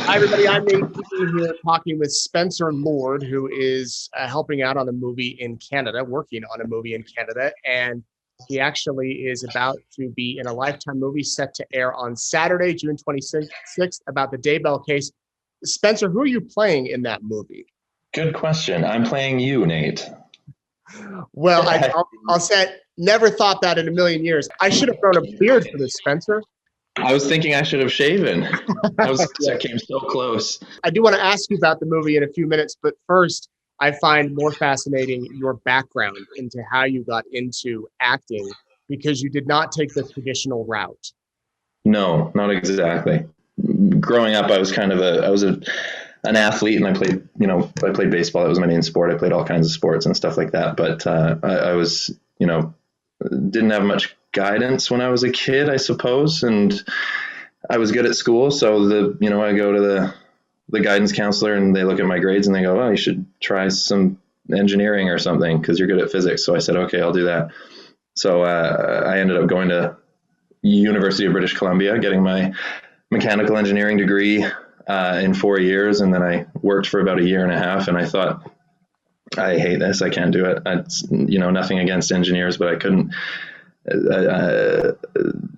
Hi, everybody. I'm Nate Eaton here talking with Spencer Lord, who is helping out on a movie in Canada, working on a movie in Canada. And he actually is about to be in a Lifetime movie set to air on Saturday, June 26th, about the Daybell case. Spencer, who are you playing in that movie? Good question. I'm playing you, Nate. Well, I'll say, never thought that in a million years. I should have grown a beard for this, Spencer. I was thinking I should have shaven. I came so close. I do want to ask you about the movie in a few minutes, but first, I find more fascinating your background into how you got into acting, because you did not take the traditional route. No, not exactly. Growing up, I was an athlete, and I played baseball. That was my main sport. I played all kinds of sports and stuff like that. But I was, didn't have much guidance when I was a kid, I suppose, and I was good at school. So I go to the guidance counselor, and they look at my grades and they go, "Oh, you should try some engineering or something because you're good at physics." So I said, "Okay, I'll do that." So I ended up going to University of British Columbia, getting my mechanical engineering degree in 4 years, and then I worked for about a year and a half, and I thought, I hate this. I can't do it. It's, nothing against engineers, but I couldn't.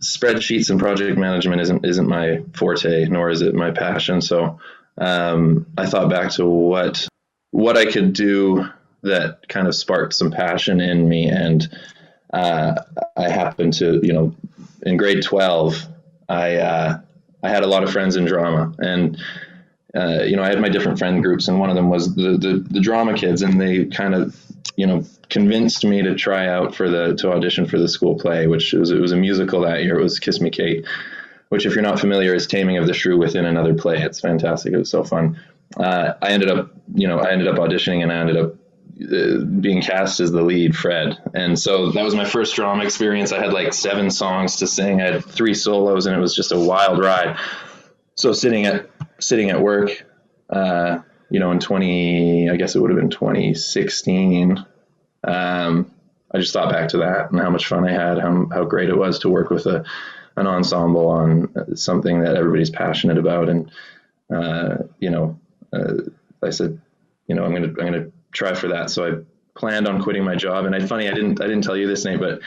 Spreadsheets and project management isn't my forte, nor is it my passion. So I thought back to what I could do that kind of sparked some passion in me, and I happened to, in grade 12, I had a lot of friends in drama, and I had my different friend groups, and one of them was the drama kids, and they kind of, convinced me to try out to audition for the school play, which it was a musical that year. It was Kiss Me Kate, which, if you're not familiar, is Taming of the Shrew within another play. It's fantastic. It was so fun. I ended up auditioning, and I ended up being cast as the lead, Fred. And so that was my first drama experience. I had like 7 songs to sing. I had 3 solos, and it was just a wild ride. So sitting at work, in I guess it would have been 2016. I just thought back to that and how much fun I had, how great it was to work with an ensemble on something that everybody's passionate about. And, I said, I'm going to try for that. So I planned on quitting my job. And I didn't tell you this, Nate, but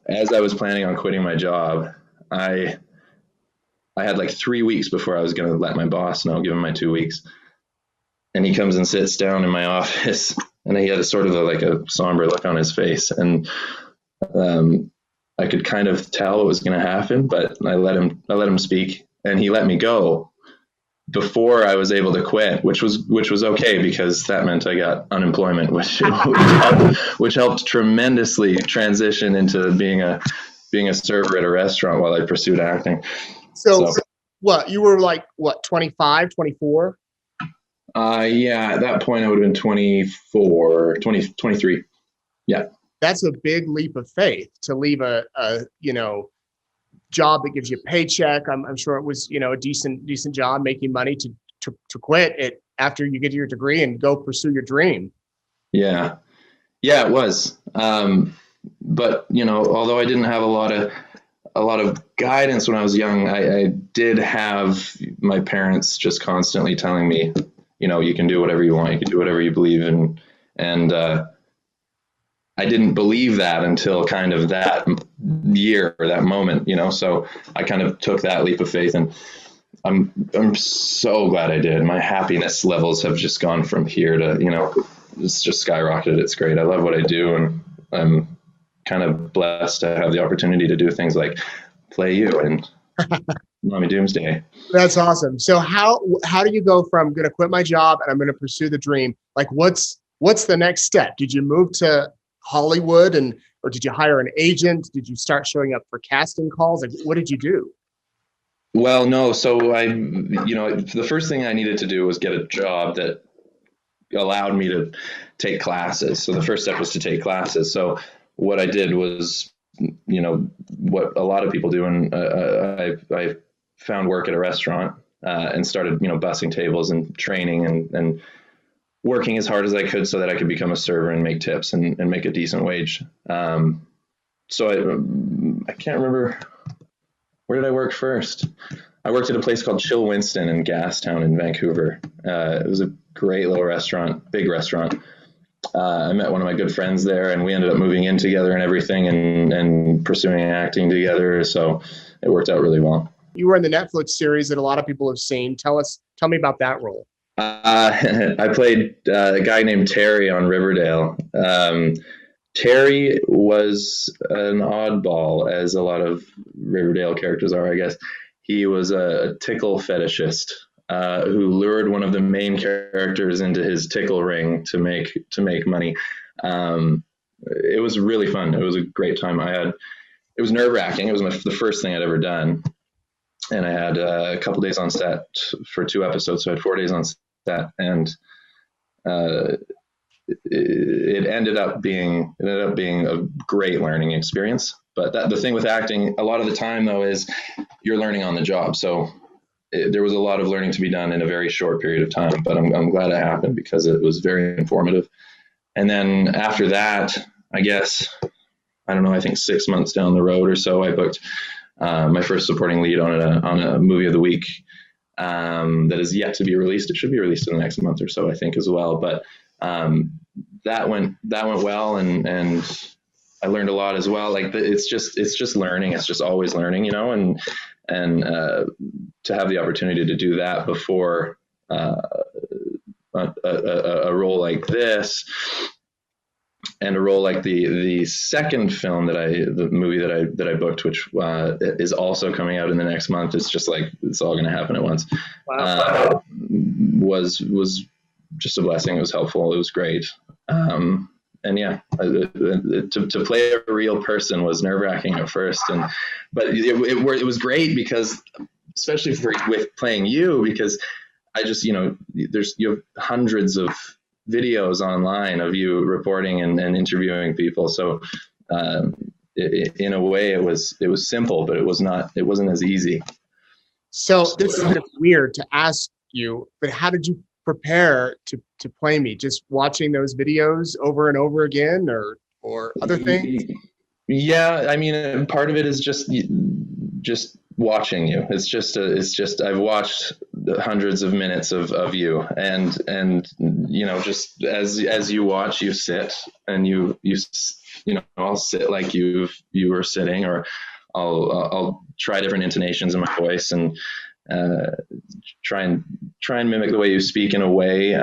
as I was planning on quitting my job, I had like 3 weeks before I was going to let my boss know, give him my 2 weeks. And he comes and sits down in my office, and he had a sort of a somber look on his face. And I could kind of tell what was going to happen, but I let him speak, and he let me go before I was able to quit, which was okay, because that meant I got unemployment, which helped tremendously transition into being a server at a restaurant while I pursued acting. So what, you were like, 25, 24? Yeah, at that point I would have been 23. Yeah. That's a big leap of faith to leave a job that gives you a paycheck. I'm sure it was, a decent job making money to quit it after you get your degree and go pursue your dream. Yeah, it was. But although I didn't have a lot of guidance when I was young, I did have my parents just constantly telling me, you can do whatever you want, you can do whatever you believe in. And I didn't believe that until kind of that year or that moment, so I kind of took that leap of faith, and I'm so glad I did. My happiness levels have just gone from here to, it's just skyrocketed. It's great. I love what I do, and I'm kind of blessed to have the opportunity to do things like play you and Mommy Doomsday. That's awesome. So how do you go from going to quit my job and I'm going to pursue the dream? Like, what's the next step? Did you move to Hollywood, or did you hire an agent? Did you start showing up for casting calls? Like, what did you do? Well, no. So the first thing I needed to do was get a job that allowed me to take classes. So the first step was to take classes. So what I did was, what a lot of people do, and I found work at a restaurant and started, bussing tables and training and working as hard as I could so that I could become a server and make tips and make a decent wage. So I can't remember, where did I work first? I worked at a place called Chill Winston in Gastown in Vancouver. It was a great little restaurant, big restaurant. I met one of my good friends there, and we ended up moving in together and everything, and pursuing acting together. So it worked out really well. You were in the Netflix series that a lot of people have seen. Tell me about that role. I played a guy named Terry on Riverdale. Terry was an oddball, as a lot of Riverdale characters are, I guess. He was a tickle fetishist who lured one of the main characters into his tickle ring to make money. It was really fun. It was a great time. It was nerve-wracking. It was the first thing I'd ever done. And I had a couple days on set for 2 episodes, so I had 4 days on set, and it ended up being a great learning experience. But the thing with acting, a lot of the time though, is you're learning on the job. So there was a lot of learning to be done in a very short period of time. But I'm glad it happened because it was very informative. And then after that, I guess, I don't know, I think 6 months down the road or so, I booked my first supporting lead on a movie of the week that is yet to be released. It should be released in the next month or so, I think, as well. But that went well, and I learned a lot as well. Like it's just learning. It's just always learning, and to have the opportunity to do that before a role like this. And a role like the second film the movie that I booked, which is also coming out in the next month. It's just like it's all going to happen at once. Wow. Was just a blessing. It was helpful. It was great. And yeah, to play a real person was nerve-wracking at first, but it was great because, especially with playing you, because I just you have hundreds of videos online of you reporting and interviewing people. So in a way it was simple, but it wasn't as easy. So this is kind of weird to ask you, but how did you prepare to play me? Just watching those videos over and over again, or other things? Yeah, I mean, part of it is just watching you. It's just I've watched hundreds of minutes of you, and just as you watch, you sit, and you I'll sit like you were sitting, or I'll try different intonations in my voice, and try and mimic the way you speak in a way.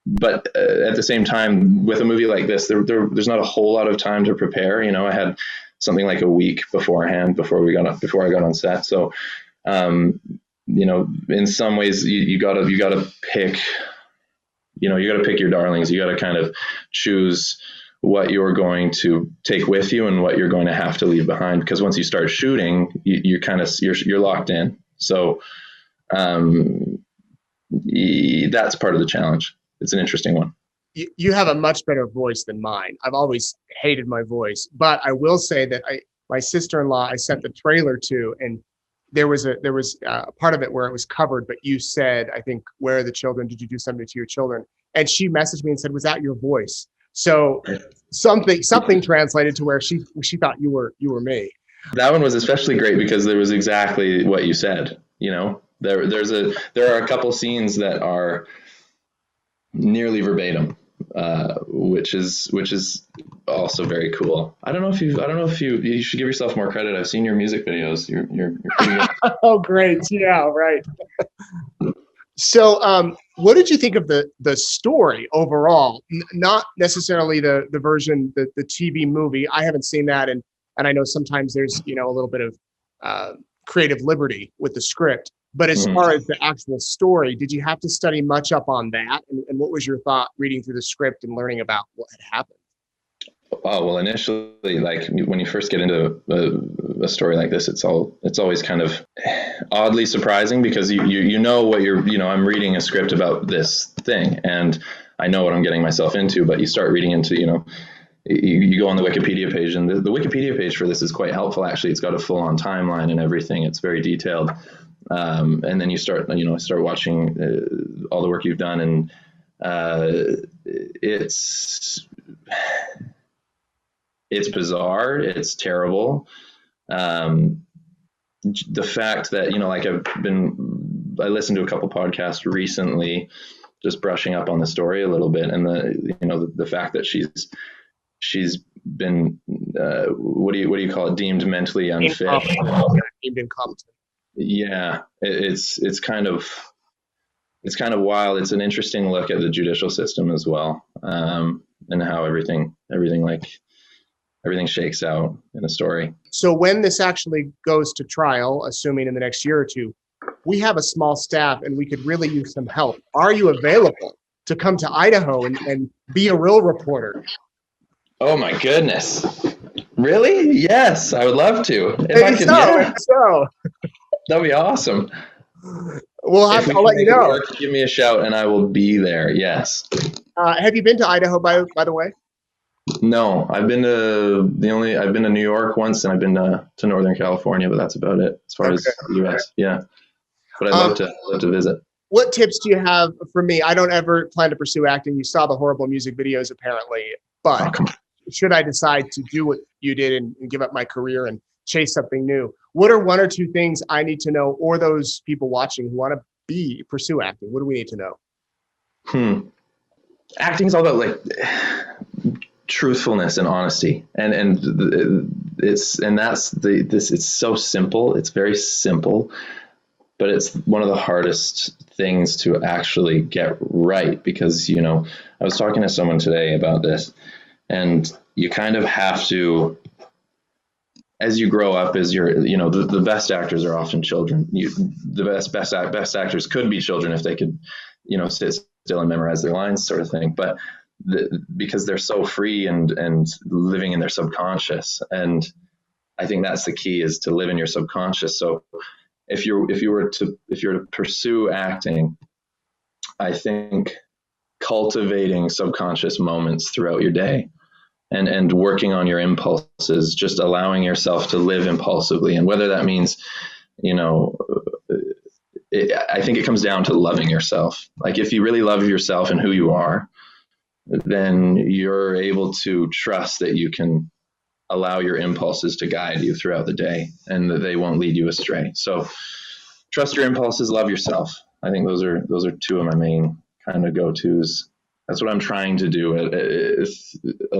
But at the same time, with a movie like this, there's not a whole lot of time to prepare. I had something like a week beforehand before I got on set. So, in some ways you gotta pick, you gotta pick your darlings. You gotta kind of choose what you're going to take with you and what you're going to have to leave behind. Because once you start shooting, you're locked in. So, that's part of the challenge. It's an interesting one. You have a much better voice than mine. I've always hated my voice, but I will say that my sister-in-law, I sent the trailer to, and there was a part of it where it was covered, but you said, I think, "Where are the children? Did you do something to your children?" And she messaged me and said, "Was that your voice?" So something translated to where she thought you were me. That one was especially great because there was exactly what you said. There are a couple scenes that are nearly verbatim, which is also very cool. I don't know if you should give yourself more credit. I've seen your music videos. You're pretty good. Oh, great. Yeah, right. So, what did you think of the story overall? Not necessarily the version, the TV movie. I haven't seen that, and I know sometimes there's a little bit of creative liberty with the script. But as far as the actual story, did you have to study much up on that? And what was your thought reading through the script and learning about what had happened? Oh, well, initially, like when you first get into a story like this, it's always kind of oddly surprising because you know what I'm reading a script about this thing and I know what I'm getting myself into, but you start reading into, you go on the Wikipedia page, and the Wikipedia page for this is quite helpful. Actually, it's got a full on timeline and everything. It's very detailed. And then you start watching all the work you've done, and it's bizarre. It's terrible. the fact that, like I listened to a couple podcasts recently, just brushing up on the story a little bit, and the fact that she's been what do you call it, deemed mentally unfit. Deemed incompetent. Yeah, it's kind of wild. It's an interesting look at the judicial system as well, and how everything shakes out in a story. So when this actually goes to trial, assuming in the next year or two, we have a small staff and we could really use some help. Are you available to come to Idaho and be a real reporter? Oh my goodness. Really? Yes, I would love to. So. That'd be awesome. I'll let you know. Give me a shout and I will be there. Yes. Have you been to Idaho by the way? No, I've been to New York once, and I've been to Northern California, but that's about it as far as the US. Yeah. But I'd love to visit. What tips do you have for me? I don't ever plan to pursue acting. You saw the horrible music videos apparently, but should I decide to do what you did and give up my career and chase something new, what are one or two things I need to know, or those people watching who want to pursue acting? What do we need to know? Acting is all about truthfulness and honesty, and it's so simple. It's very simple, but it's one of the hardest things to actually get right, because I was talking to someone today about this, and you kind of have to, as you grow up, as you're, the best actors are often children. The best actors could be children if they could, sit still and memorize their lines, sort of thing. But because they're so free and living in their subconscious, and I think that's the key, is to live in your subconscious. So if you were to pursue acting, I think cultivating subconscious moments throughout your day, and working on your impulses, just allowing yourself to live impulsively. And whether that means, I think it comes down to loving yourself. Like, if you really love yourself and who you are, then you're able to trust that you can allow your impulses to guide you throughout the day, and that they won't lead you astray. So trust your impulses, love yourself. I think those are two of my main kind of go-tos. That's what I'm trying to do at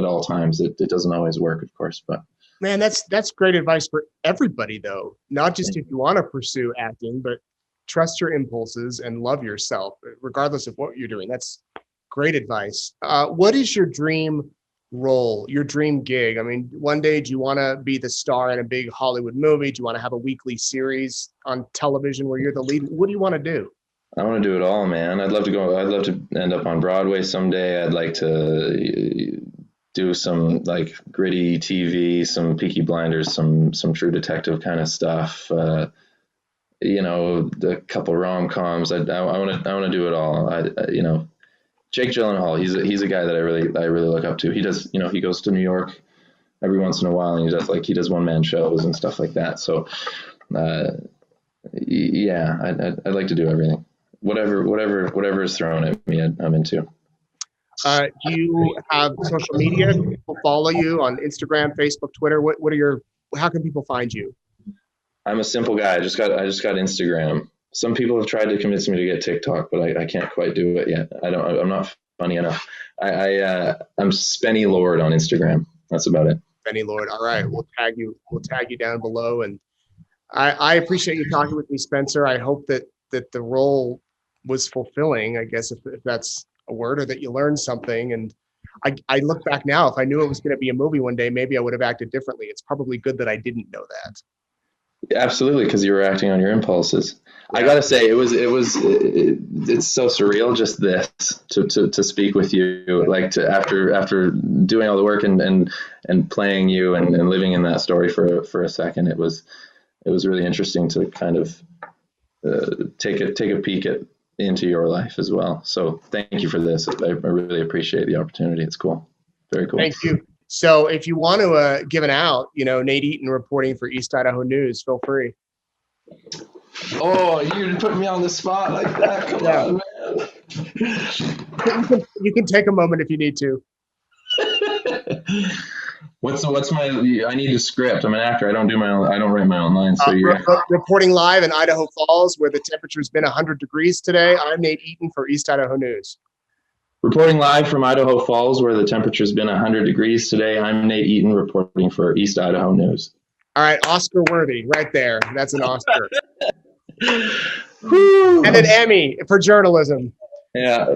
all times. It doesn't always work, of course, but man, that's great advice for everybody, though. Not just if you want to pursue acting, but trust your impulses and love yourself, regardless of what you're doing. That's great advice. What is your dream role, your dream gig? I mean, one day, do you want to be the star in a big Hollywood movie? Do you want to have a weekly series on television where you're the lead? What do you want to do? I want to do it all, man. I'd love to end up on Broadway someday. I'd like to do some gritty TV, some Peaky Blinders, some True Detective kind of stuff. A couple rom-coms. I want to do it all. Jake Gyllenhaal, he's a guy that I really look up to. He does, he goes to New York every once in a while, and he does one-man shows and stuff like that. So, yeah, I'd like to do everything. Whatever is thrown at me, I'm into. Do you have social media? Can people follow you on Instagram, Facebook, Twitter? How can people find you? I'm a simple guy. I just got Instagram. Some people have tried to convince me to get TikTok, but I can't quite do it yet. I'm not funny enough. I'm Spenny Lord on Instagram. That's about it. Spenny Lord. All right. We'll tag you down below. And I appreciate you talking with me, Spencer. I hope that the role was fulfilling, I guess, if that's a word, or that you learned something. And I look back now, if I knew it was going to be a movie one day, maybe I would have acted differently. It's probably good that I didn't know that. Absolutely, because you were acting on your impulses. Yeah. I gotta say, it's so surreal just this to speak with you, after doing all the work and playing you and living in that story for a second. It was really interesting to kind of take a peek into your life as well. So thank you for this. I really appreciate the opportunity. It's cool. Very cool. Thank you. So if you want to give an out, Nate Eaton reporting for East Idaho News, feel free. Oh, you're putting me on the spot like that? Come on, man. You can take a moment if you need to. What's my? I need a script. I'm an actor. I don't do my own. I don't write my own lines. So you're Reporting live in Idaho Falls, where the temperature's been 100 degrees today. I'm Nate Eaton for East Idaho News. reporting live from Idaho Falls, where the temperature's been 100 degrees today. I'm Nate Eaton reporting for East Idaho News. All right, Oscar worthy, right there. That's an Oscar. And an Emmy for journalism. Yeah.